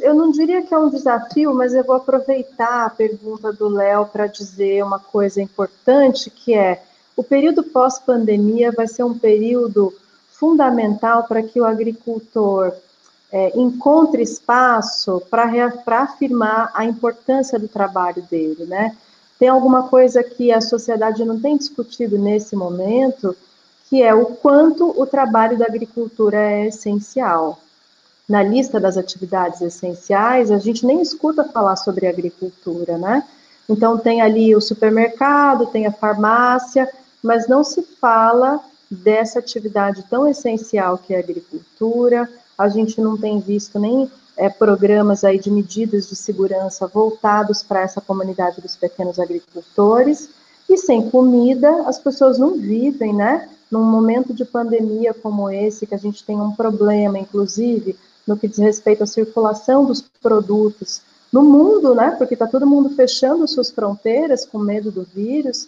eu não diria que é um desafio, mas eu vou aproveitar a pergunta do Léo para dizer uma coisa importante, que é, o período pós-pandemia vai ser um período fundamental para que o agricultor encontre espaço para afirmar a importância do trabalho dele, né? Tem alguma coisa que a sociedade não tem discutido nesse momento, que é o quanto o trabalho da agricultura é essencial. Na lista das atividades essenciais, a gente nem escuta falar sobre agricultura, né? Então, tem ali o supermercado, tem a farmácia, mas não se fala dessa atividade tão essencial que é a agricultura. A gente não tem visto nem programas aí de medidas de segurança voltados para essa comunidade dos pequenos agricultores. E sem comida, as pessoas não vivem, né? Num momento de pandemia como esse, que a gente tem um problema, inclusive, no que diz respeito à circulação dos produtos no mundo, né? Porque está todo mundo fechando suas fronteiras com medo do vírus.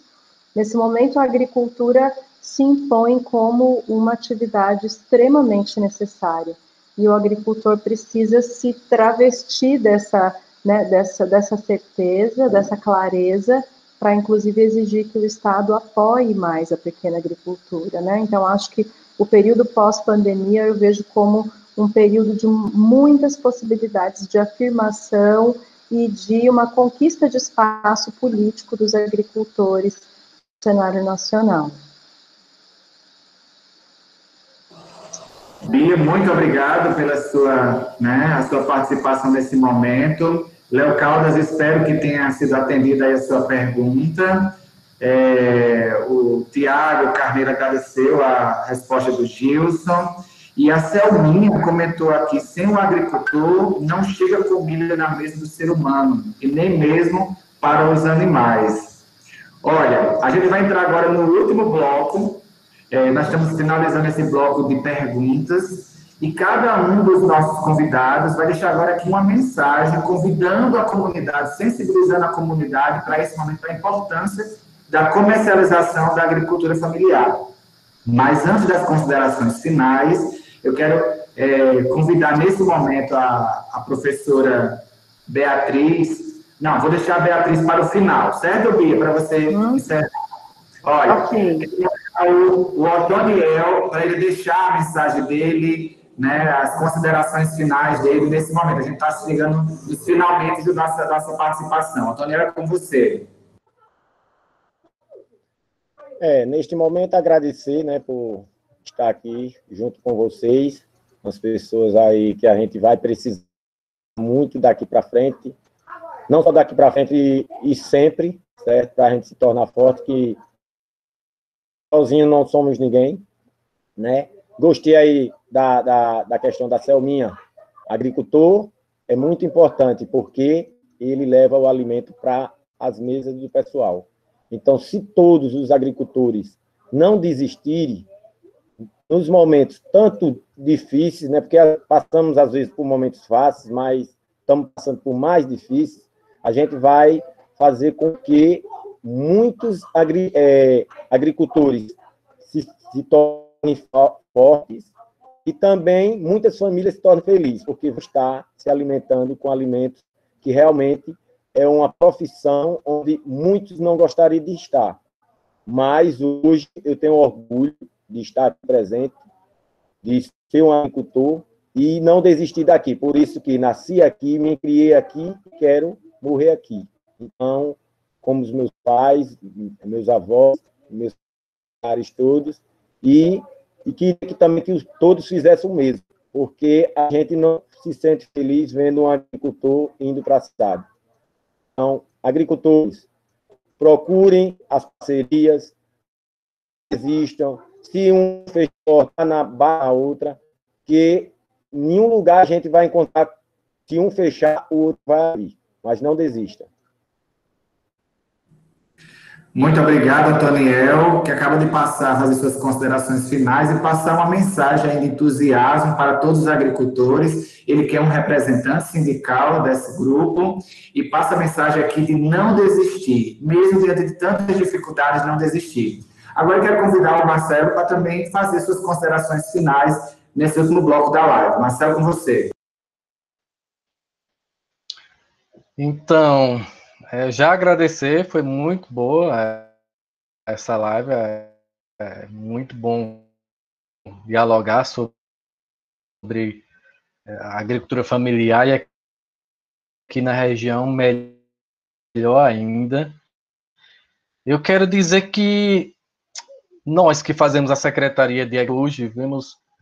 Nesse momento, a agricultura se impõe como uma atividade extremamente necessária. E o agricultor precisa se travestir dessa certeza, dessa clareza, para, inclusive, exigir que o Estado apoie mais a pequena agricultura, né? Então, acho que o período pós-pandemia eu vejo como um período de muitas possibilidades de afirmação e de uma conquista de espaço político dos agricultores no cenário nacional. Bia, muito obrigado pela a sua participação nesse momento. Léo Caldas, espero que tenha sido atendida aí a sua pergunta. O Tiago Carneiro agradeceu a resposta do Gilson. E a Selminha comentou aqui, sem o agricultor, não chega comida na mesa do ser humano, e nem mesmo para os animais. Olha, a gente vai entrar agora no último bloco. Nós estamos finalizando esse bloco de perguntas, e cada um dos nossos convidados vai deixar agora aqui uma mensagem convidando a comunidade, sensibilizando a comunidade para esse momento da importância da comercialização da agricultura familiar. Mas antes das considerações finais, eu quero convidar nesse momento a professora Beatriz. Não, vou deixar a Beatriz para o final, certo, Bia? Para você encerrar. Olha, o Otoniel, para ele deixar a mensagem dele, né, as considerações finais dele nesse momento. A gente está chegando nos finalmente da nossa participação. Otoniel, é com você. Neste momento, agradecer, né, por estar aqui junto com vocês, as pessoas aí que a gente vai precisar muito daqui para frente, não só daqui para frente e sempre, certo? Para a gente se tornar forte, que sozinho não somos ninguém, né? Gostei aí da questão da Selminha. Agricultor é muito importante, porque ele leva o alimento para as mesas do pessoal. Então, se todos os agricultores não desistirem, nos momentos tanto difíceis, né, porque passamos, às vezes, por momentos fáceis, mas estamos passando por mais difíceis, a gente vai fazer com que muitos agricultores se tornem fortes e também muitas famílias se tornem felizes, porque vão estar se alimentando com alimentos que realmente é uma profissão onde muitos não gostariam de estar. Mas hoje eu tenho orgulho de estar presente, de ser um agricultor e não desistir daqui. Por isso que nasci aqui, me criei aqui e quero morrer aqui. Então, como os meus pais, meus avós, meus pares todos, e que também que todos fizessem o mesmo, porque a gente não se sente feliz vendo um agricultor indo para a cidade. Então, agricultores, procurem as parcerias, existam. Se um fechou, está na barra outra, que em nenhum lugar a gente vai encontrar, se um fechar, o outro vai abrir. Mas não desista. Muito obrigado, Antoniel, que acaba de fazer suas considerações finais e passar uma mensagem de entusiasmo para todos os agricultores. Ele que é um representante sindical desse grupo e passa a mensagem aqui de não desistir, mesmo diante de tantas dificuldades, não desistir. Agora eu quero convidar o Marcelo para também fazer suas considerações finais nesse último bloco da live. Marcelo, com você. Então, já agradecer, foi muito boa essa live, muito bom dialogar sobre a agricultura familiar e aqui na região melhor ainda. Eu quero dizer que nós que fazemos a Secretaria de Agricultura hoje,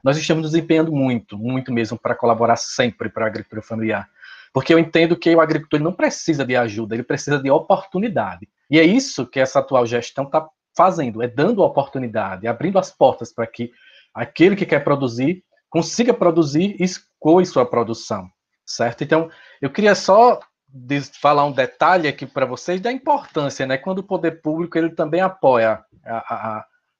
nós estamos nos empenhando muito, muito mesmo, para colaborar sempre para a agricultura familiar. Porque eu entendo que o agricultor não precisa de ajuda, ele precisa de oportunidade. E é isso que essa atual gestão está fazendo, é dando oportunidade, abrindo as portas para que aquele que quer produzir consiga produzir e escoe sua produção, certo? Então, eu queria só falar um detalhe aqui para vocês da importância, né? Quando o poder público ele também apoia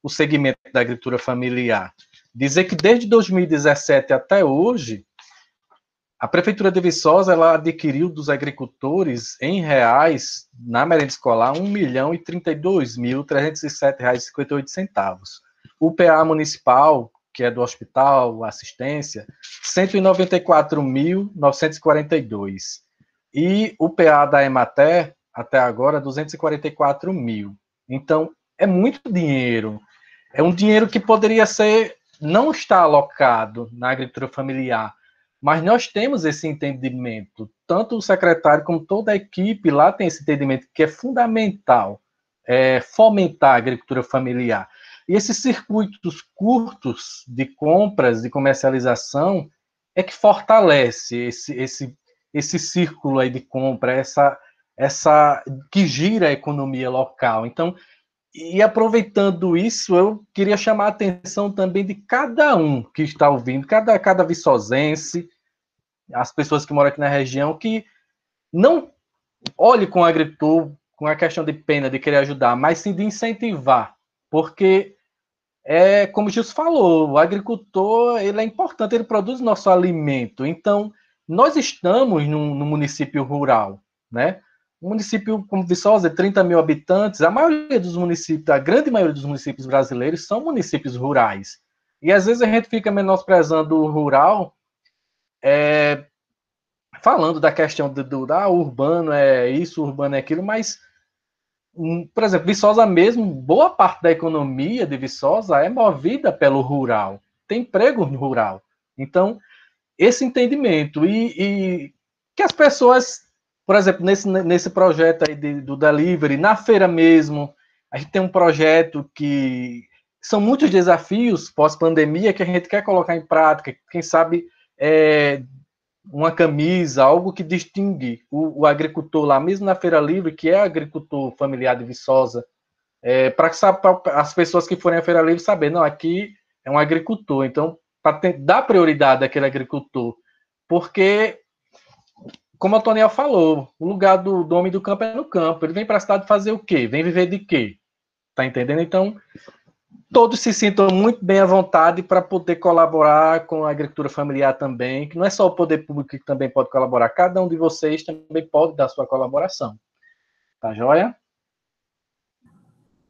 o segmento da agricultura familiar. Dizer que desde 2017 até hoje, a Prefeitura de Viçosa ela adquiriu dos agricultores em reais, na merenda escolar, R$ 1.032.307,58. O PA municipal, que é do hospital, assistência, R$ 194.942. E o PA da Emater, até agora, R$ 244 mil. Então, é muito dinheiro. É um dinheiro que poderia não está alocado na agricultura familiar, mas nós temos esse entendimento. Tanto o secretário como toda a equipe lá tem esse entendimento que é fundamental fomentar a agricultura familiar. E esses circuitos curtos de compras, de comercialização, é que fortalece esse círculo aí de compra, essa que gira a economia local. Então, e aproveitando isso, eu queria chamar a atenção também de cada um que está ouvindo, cada viçosense, as pessoas que moram aqui na região, que não olhe com o agricultor com a questão de pena, de querer ajudar, mas sim de incentivar, porque como o Gilson falou, o agricultor ele é importante, ele produz nosso alimento. Então, nós estamos no município rural, né? Um município como Viçosa, 30 mil habitantes, a grande maioria dos municípios brasileiros são municípios rurais. E às vezes a gente fica menosprezando o rural, falando da questão urbano é isso, urbano é aquilo, mas, por exemplo, Viçosa mesmo, boa parte da economia de Viçosa é movida pelo rural, tem emprego no rural. Então, esse entendimento e que as pessoas, por exemplo, nesse projeto aí do delivery, na feira mesmo, a gente tem um projeto que são muitos desafios pós-pandemia que a gente quer colocar em prática, quem sabe uma camisa, algo que distingue o agricultor lá, mesmo na feira livre, que é agricultor familiar de Viçosa, para as pessoas que forem à feira livre saber, não, aqui é um agricultor, então, para dar prioridade àquele agricultor, porque, como o Toniel falou, o lugar do homem do campo é no campo, ele vem para a cidade fazer o quê? Vem viver de quê? Tá entendendo? Então, todos se sintam muito bem à vontade para poder colaborar com a agricultura familiar também, que não é só o poder público que também pode colaborar, cada um de vocês também pode dar sua colaboração. Tá joia?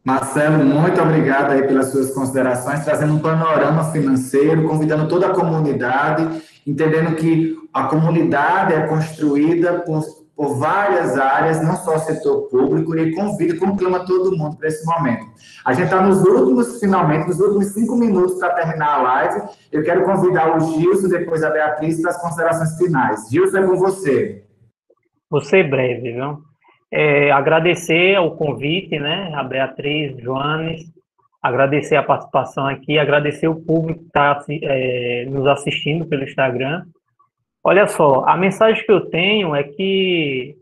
Marcelo, muito obrigado aí pelas suas considerações, trazendo um panorama financeiro, convidando toda a comunidade, entendendo que a comunidade é construída por várias áreas, não só o setor público, e conclama todo mundo para esse momento. A gente está nos últimos 5 minutos para terminar a live. Eu quero convidar o Gilson, depois a Beatriz, para as considerações finais. Gilson, é com você. Vou ser breve, viu? Agradecer o convite, né, a Beatriz, Joanes, agradecer a participação aqui, agradecer o público que está nos assistindo pelo Instagram. Olha só, a mensagem que eu tenho é que,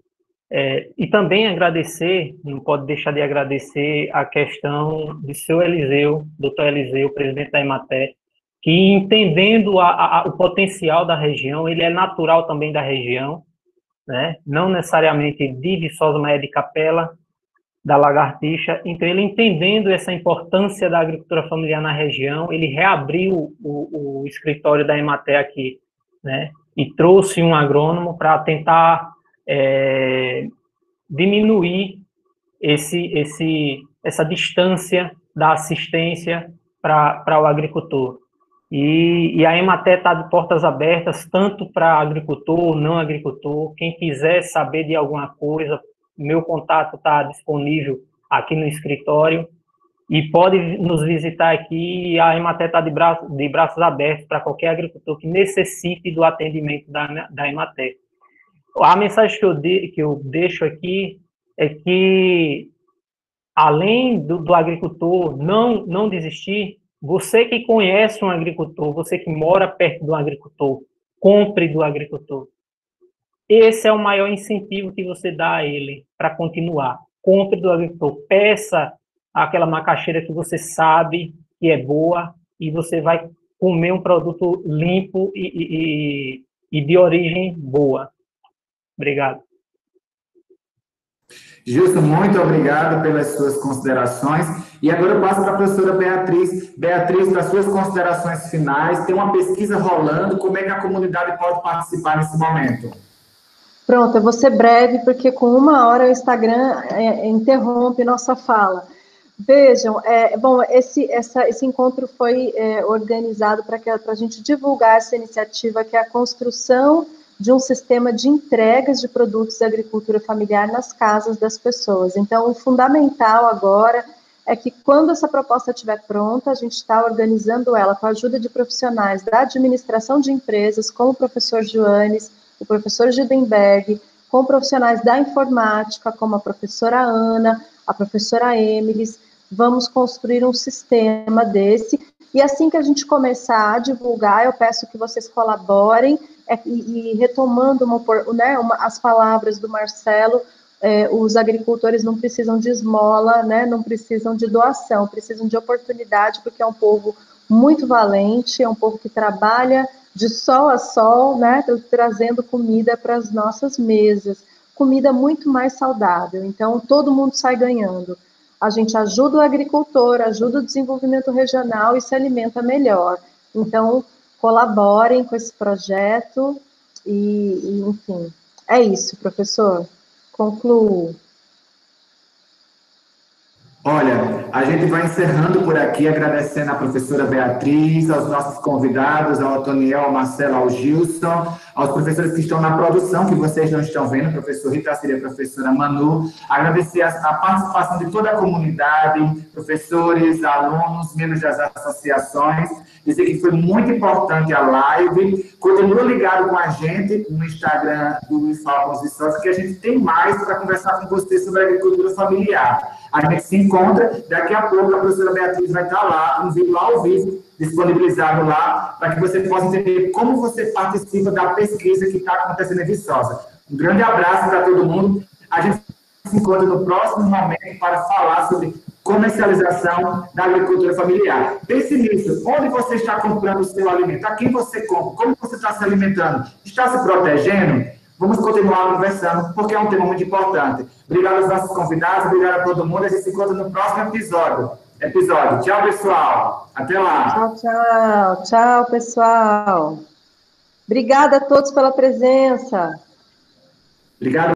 e também agradecer, não pode deixar de agradecer a questão de seu Eliseu, doutor Eliseu, presidente da Emater, que entendendo o potencial da região, ele é natural também da região, né? Não necessariamente de Viçosa, mas é de Capela, da Lagartixa. Então, ele entendendo essa importância da agricultura familiar na região, ele reabriu o escritório da Emater aqui, né? E trouxe um agrônomo para tentar diminuir essa distância da assistência para o agricultor. E a Emater está de portas abertas, tanto para agricultor, não agricultor. Quem quiser saber de alguma coisa, meu contato está disponível aqui no escritório. E pode nos visitar aqui, a Emater está de braços abertos para qualquer agricultor que necessite do atendimento da Emater. A mensagem que eu deixo aqui é que, além do agricultor não desistir, você que conhece um agricultor, você que mora perto do agricultor, compre do agricultor. Esse é o maior incentivo que você dá a ele para continuar. Compre do agricultor, peça aquela macaxeira que você sabe que é boa e você vai comer um produto limpo e de origem boa. Obrigado. Gilson, muito obrigado pelas suas considerações. E agora eu passo para a professora Beatriz. Beatriz, para suas considerações finais, tem uma pesquisa rolando, como é que a comunidade pode participar nesse momento? Pronto, eu vou ser breve, porque com 1 hora o Instagram interrompe nossa fala. Vejam, esse encontro foi organizado para a gente divulgar essa iniciativa, que é a construção de um sistema de entregas de produtos da agricultura familiar nas casas das pessoas. Então, o fundamental agora é que, quando essa proposta estiver pronta, a gente está organizando ela com a ajuda de profissionais da administração de empresas, como o professor Joanes, o professor Gidenberg, com profissionais da informática, como a professora Ana, a professora Emilis. Vamos construir um sistema desse, e assim que a gente começar a divulgar, eu peço que vocês colaborem, e retomando as palavras do Marcelo, os agricultores não precisam de esmola, né, não precisam de doação, precisam de oportunidade, porque é um povo muito valente, é um povo que trabalha de sol a sol, né, trazendo comida para as nossas mesas, comida muito mais saudável, então todo mundo sai ganhando. A gente ajuda o agricultor, ajuda o desenvolvimento regional e se alimenta melhor. Então, colaborem com esse projeto e enfim, é isso, professor. Concluo. Olha, a gente vai encerrando por aqui, agradecendo à professora Beatriz, aos nossos convidados, ao Otoniel, ao Marcelo, ao Gilson, aos professores que estão na produção, que vocês não estão vendo, professor Rita Cília, a professora Manu, agradecer a participação de toda a comunidade, professores, alunos, membros das associações, dizer que foi muito importante a live, continua ligado com a gente no Instagram do Falcons e Sócios, que a gente tem mais para conversar com vocês sobre a agricultura familiar. A gente se encontra, daqui a pouco a professora Beatriz vai estar lá, um vídeo ao vivo, disponibilizado lá, para que você possa entender como você participa da pesquisa que está acontecendo em Viçosa. Um grande abraço para todo mundo. A gente se encontra no próximo momento para falar sobre comercialização da agricultura familiar. Pense nisso, onde você está comprando o seu alimento, a quem você compra, como você está se alimentando, está se protegendo? Vamos continuar conversando, porque é um tema muito importante. Obrigado aos nossos convidados, obrigado a todo mundo. A gente se encontra no próximo episódio. Tchau, pessoal. Até lá. Tchau, tchau. Tchau, pessoal. Obrigada a todos pela presença. Obrigado.